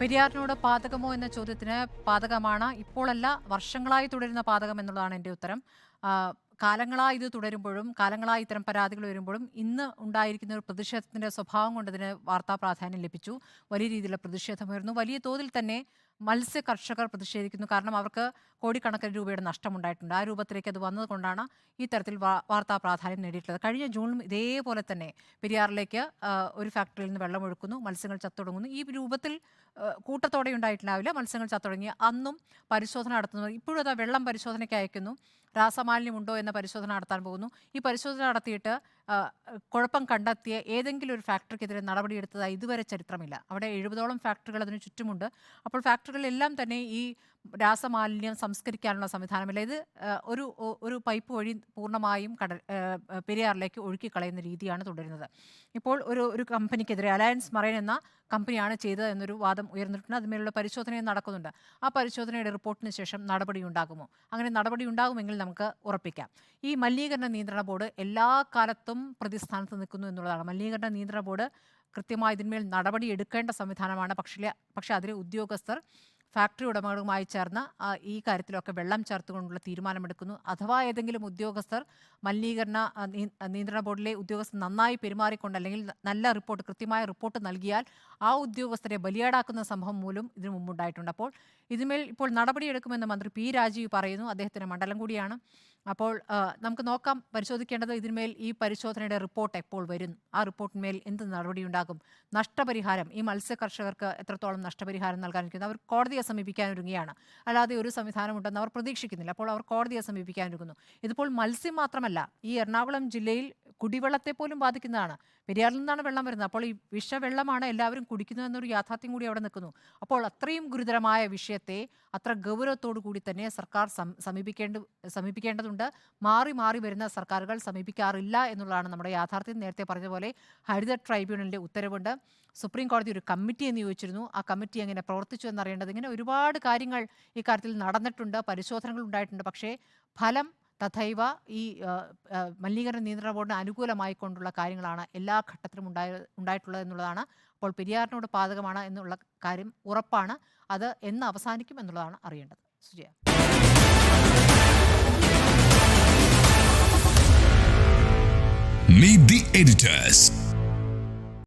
പെരിയാറിനോട് പാതകമോ എന്ന ചോദ്യത്തിന് പാതകമാണ്. ഇപ്പോഴല്ല, വർഷങ്ങളായി തുടരുന്ന പാതകം എന്നുള്ളതാണ് എൻ്റെ ഉത്തരം. കാലങ്ങളായി ഇത് തുടരുമ്പോഴും കാലങ്ങളായി ഇത്തരം പരാതികൾ വരുമ്പോഴും ഇന്ന് ഉണ്ടായിരിക്കുന്ന ഒരു പ്രതിഷേധത്തിൻ്റെ സ്വഭാവം കൊണ്ട് ഇതിന് വാർത്താ പ്രാധാന്യം ലഭിച്ചു. വലിയ രീതിയിലുള്ള പ്രതിഷേധമായിരുന്നു. വലിയ തോതിൽ തന്നെ മത്സ്യ കർഷകർ പ്രതിഷേധിക്കുന്നു. കാരണം അവർക്ക് കോടിക്കണക്കിന് രൂപയുടെ നഷ്ടമുണ്ടായിട്ടുണ്ട്. ആ രൂപത്തിലേക്ക് അത് വന്നതുകൊണ്ടാണ് ഈ തരത്തിൽ വാർത്താ പ്രാധാന്യം നേടിയിട്ടുള്ളത്. കഴിഞ്ഞ ജൂണിലും ഇതേപോലെ തന്നെ പെരിയാറിലേക്ക് ഒരു ഫാക്ടറിയിൽ നിന്ന് വെള്ളമൊഴുക്കുന്നു, മത്സ്യങ്ങൾ ചത്തൊടുങ്ങുന്നു. ഈ രൂപത്തിൽ കൂട്ടത്തോടെ ഉണ്ടായിട്ടുണ്ടാവില്ല, മത്സ്യങ്ങൾ ചത്തൊടുങ്ങി. അന്നും പരിശോധന നടത്തുന്നു. ഇപ്പോഴും അത് വെള്ളം പരിശോധനയ്ക്ക് അയക്കുന്നു. രാസമാലിന്യമുണ്ടോ എന്ന പരിശോധന നടത്താൻ പോകുന്നു. ഈ പരിശോധന നടത്തിയിട്ട് കുഴപ്പം കണ്ടെത്തിയ ഏതെങ്കിലും ഒരു ഫാക്ടറിക്കെതിരെ നടപടിയെടുത്തതായി ഇതുവരെ ചരിത്രമില്ല. അവിടെ 70ഓളം ഫാക്ടറികൾ അതിന് ചുറ്റുമുണ്ട്. അപ്പോൾ ഫാക്ടറികളെല്ലാം തന്നെ ഈ രാസമാലിന്യം സംസ്കരിക്കാനുള്ള സംവിധാനമില്ല. ഇത് ഒരു പൈപ്പ് വഴി പൂർണ്ണമായും പെരിയാറിലേക്ക് ഒഴുക്കിക്കളയുന്ന രീതിയാണ് തുടരുന്നത്. ഇപ്പോൾ ഒരു കമ്പനിക്കെതിരെ അലയൻസ് മറൈൻ എന്ന കമ്പനിയാണ് ചെയ്തത് എന്നൊരു വാദം ഉയർന്നിട്ടുണ്ട്. അതിന്മേലുള്ള പരിശോധനയും നടക്കുന്നുണ്ട്. ആ പരിശോധനയുടെ റിപ്പോർട്ടിന് ശേഷം നടപടി ഉണ്ടാകുമോ? അങ്ങനെ നടപടി ഉണ്ടാകുമെങ്കിൽ നമുക്ക് ഉറപ്പിക്കാം. ഈ മലിനീകരണ നിയന്ത്രണ ബോർഡ് എല്ലാ കാലത്തും പ്രതിസ്ഥാനത്ത് നിൽക്കുന്നു എന്നുള്ളതാണ്. മലിനീകരണ നിയന്ത്രണ ബോർഡ് കൃത്യമായി ഇതിന്മേൽ നടപടി എടുക്കേണ്ട സംവിധാനമാണ്. പക്ഷേ അതിലെ ഉദ്യോഗസ്ഥർ ഫാക്ടറി ഉടമകളുമായി ചേർന്ന് ഈ കാര്യത്തിലൊക്കെ വെള്ളം ചേർത്തുകൊണ്ടുള്ള തീരുമാനമെടുക്കുന്നു. അഥവാ ഏതെങ്കിലും ഉദ്യോഗസ്ഥർ മലിനീകരണ നിയന്ത്രണ ബോർഡിലെ ഉദ്യോഗസ്ഥർ നന്നായി പെരുമാറിക്കൊണ്ട് അല്ലെങ്കിൽ നല്ല റിപ്പോർട്ട്, കൃത്യമായ റിപ്പോർട്ട് നൽകിയാൽ ആ ഉദ്യോഗസ്ഥരെ ബലിയാടാക്കുന്ന സംഭവം മൂലം ഇതിനു മുമ്പുണ്ടായിട്ടുണ്ട്. അപ്പോൾ ഇതിന്മേൽ ഇപ്പോൾ നടപടിയെടുക്കുമെന്ന് മന്ത്രി പി രാജീവ് പറയുന്നു. അദ്ദേഹത്തിൻ്റെ മണ്ഡലം കൂടിയാണ്. അപ്പോൾ നമുക്ക് നോക്കാം, പരിശോധിക്കേണ്ടത് ഇതിന്മേൽ ഈ പരിശോധനയുടെ റിപ്പോർട്ട് എപ്പോൾ വരും, ആ റിപ്പോർട്ടിന്മേൽ എന്ത് നടപടിയുണ്ടാകും, നഷ്ടപരിഹാരം ഈ മത്സ്യ കർഷകർക്ക് എത്രത്തോളം നഷ്ടപരിഹാരം നൽകാനിരിക്കുന്നു. അവർ കോടതിയെ സമീപിക്കാനൊരുങ്ങിയാണ്. അല്ലാതെ ഒരു സംവിധാനമുണ്ടെന്ന് അവർ പ്രതീക്ഷിക്കുന്നില്ല. അപ്പോൾ അവർ കോടതിയെ സമീപിക്കാനൊരുങ്ങുന്നു. ഇതിപ്പോൾ മത്സ്യം മാത്രമല്ല, ഈ എറണാകുളം ജില്ലയിൽ കുടിവെള്ളത്തെ പോലും ബാധിക്കുന്നതാണ്. പെരിയാറിൽ നിന്നാണ് വെള്ളം വരുന്നത്. അപ്പോൾ ഈ വിഷവെള്ളമാണ് എല്ലാവരും കുടിക്കുന്നതെന്നൊരു യാഥാർത്ഥ്യം കൂടി അവിടെ നിൽക്കുന്നു. അപ്പോൾ അത്രയും ഗുരുതരമായ വിഷയത്തെ അത്ര ഗൗരവത്തോടു കൂടി തന്നെ സർക്കാർ സമീപിക്കേണ്ടതുണ്ട്. മാറി മാറി വരുന്ന സർക്കാരുകൾ സമീപിക്കാറില്ല എന്നുള്ളതാണ് നമ്മുടെ യാഥാർത്ഥ്യം. നേരത്തെ പറഞ്ഞ പോലെ ഹരിത ട്രൈബ്യൂണലിൻ്റെ ഉത്തരവുണ്ട്. സുപ്രീം കോടതി ഒരു കമ്മിറ്റിയെ നിയോഗിച്ചിരുന്നു. ആ കമ്മിറ്റി എങ്ങനെ പ്രവർത്തിച്ചു എന്നറിയേണ്ടത്. ഇങ്ങനെ ഒരുപാട് കാര്യങ്ങൾ ഈ കാര്യത്തിൽ നടന്നിട്ടുണ്ട്, പരിശോധനകൾ ഉണ്ടായിട്ടുണ്ട്. പക്ഷേ ഫലം തഥൈവ ഈ മലിനീകരണ നിയന്ത്രണ ബോർഡിന് അനുകൂലമായിക്കൊണ്ടുള്ള കാര്യങ്ങളാണ് എല്ലാ ഘട്ടത്തിലും ഉണ്ടായിട്ടുള്ളത് എന്നുള്ളതാണ്. അപ്പോൾ പെരിയാറിനോട് പാതകമാണ് എന്നുള്ള കാര്യം ഉറപ്പാണ്. അത് എന്ന് അവസാനിക്കും എന്നുള്ളതാണ് അറിയേണ്ടത്. സുജയ. Meet the editors.